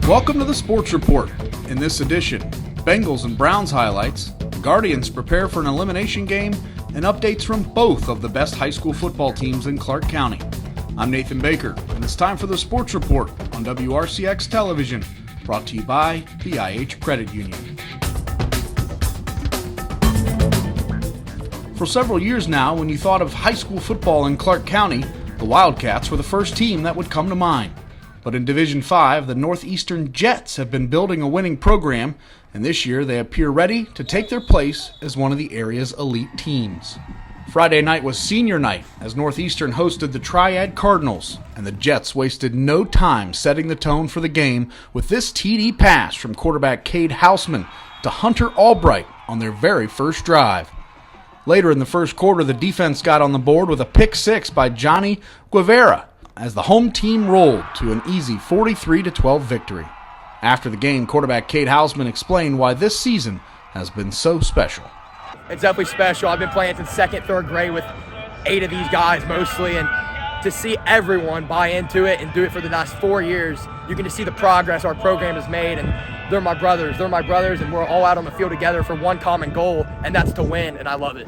Welcome to the Sports Report. In this edition, Bengals and Browns highlights, the Guardians prepare for an elimination game, and updates from both of the best high school football teams in Clark County. I'm Nathan Baker, and it's time for the Sports Report on WRCX Television, brought to you by the IH Credit Union. For several years now, when you thought of high school football in Clark County, the Wildcats were the first team that would come to mind. But in Division 5, the Northeastern Jets have been building a winning program, and this year they appear ready to take their place as one of the area's elite teams. Friday night was senior night as Northeastern hosted the Triad Cardinals, and the Jets wasted no time setting the tone for the game with this TD pass from quarterback Cade Houseman to Hunter Albright on their very first drive. Later in the first quarter, the defense got on the board with a pick six by Johnny Guevara as the home team rolled to an easy 43-12 victory. After the game, quarterback Cade Houseman explained why this season has been so special. It's definitely special. I've been playing since second, third grade with 8 of these guys mostly, and to see everyone buy into it and do it for the last 4 years, you can just see the progress our program has made, and they're my brothers, and we're all out on the field together for one common goal, and that's to win, and I love it.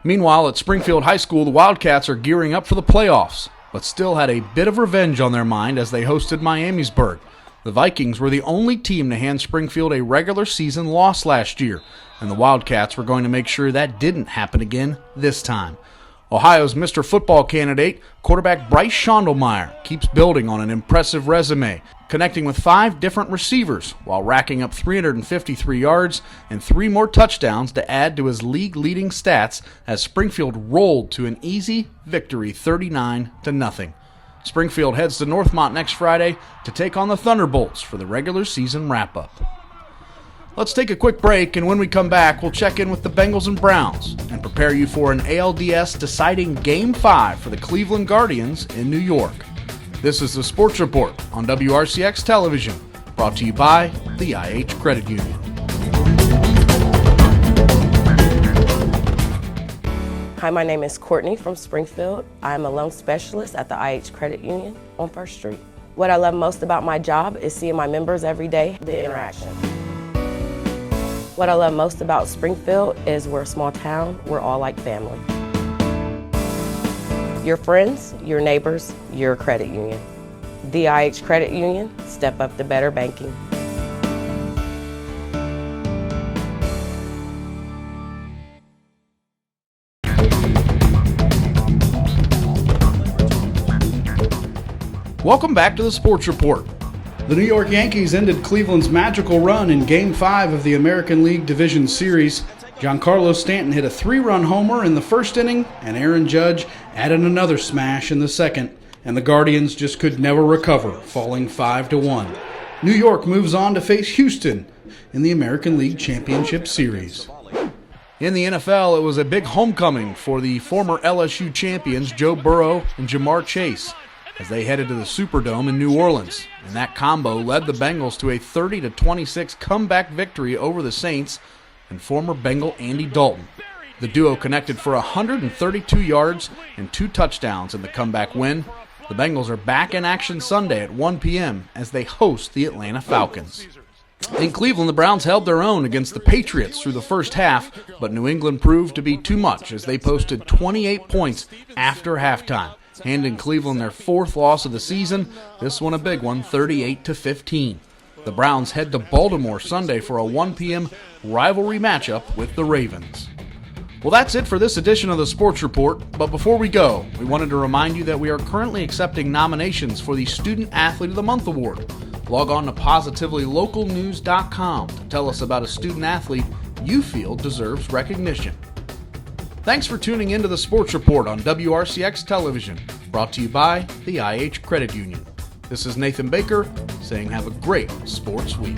Meanwhile, at Springfield High School, the Wildcats are gearing up for the playoffs, but still had a bit of revenge on their mind as they hosted Miamisburg. The Vikings were the only team to hand Springfield a regular season loss last year, and the Wildcats were going to make sure that didn't happen again this time. Ohio's Mr. Football candidate, quarterback Bryce Schondelmeyer, keeps building on an impressive resume, connecting with 5 different receivers while racking up 353 yards and 3 more touchdowns to add to his league-leading stats as Springfield rolled to an easy victory 39-0. Springfield heads to Northmont next Friday to take on the Thunderbolts for the regular season wrap-up. Let's take a quick break, and when we come back, we'll check in with the Bengals and Browns and prepare you for an ALDS deciding Game 5 for the Cleveland Guardians in New York. This is the Sports Report on WRCX Television, brought to you by the IH Credit Union. Hi, my name is Courtney from Springfield. I'm a loan specialist at the IH Credit Union on 1st Street. What I love most about my job is seeing my members every day, the interaction. What I love most about Springfield is we're a small town, we're all like family. Your friends, your neighbors, your credit union. The IH Credit Union, step up to better banking. Welcome back to the Sports Report. The New York Yankees ended Cleveland's magical run in Game 5 of the American League Division Series. Giancarlo Stanton hit a 3-run homer in the first inning, and Aaron Judge added another smash in the second, and the Guardians just could never recover, falling 5-1. New York moves on to face Houston in the American League Championship Series. In the NFL, it was a big homecoming for the former LSU champions Joe Burrow and Jamar Chase as they headed to the Superdome in New Orleans, and that combo led the Bengals to a 30-26 comeback victory over the Saints and former Bengal Andy Dalton. The duo connected for 132 yards and 2 touchdowns in the comeback win. The Bengals are back in action Sunday at 1 p.m. as they host the Atlanta Falcons. In Cleveland, the Browns held their own against the Patriots through the first half, but New England proved to be too much as they posted 28 points after halftime, handing Cleveland their 4th loss of the season, this one a big one, 38-15. The Browns head to Baltimore Sunday for a 1 p.m. rivalry matchup with the Ravens. Well, that's it for this edition of the Sports Report, but before we go, we wanted to remind you that we are currently accepting nominations for the Student Athlete of the Month Award. Log on to PositivelyLocalNews.com to tell us about a student athlete you feel deserves recognition. Thanks for tuning in to the Sports Report on WRCX Television, brought to you by the IH Credit Union. This is Nathan Baker saying have a great sports week.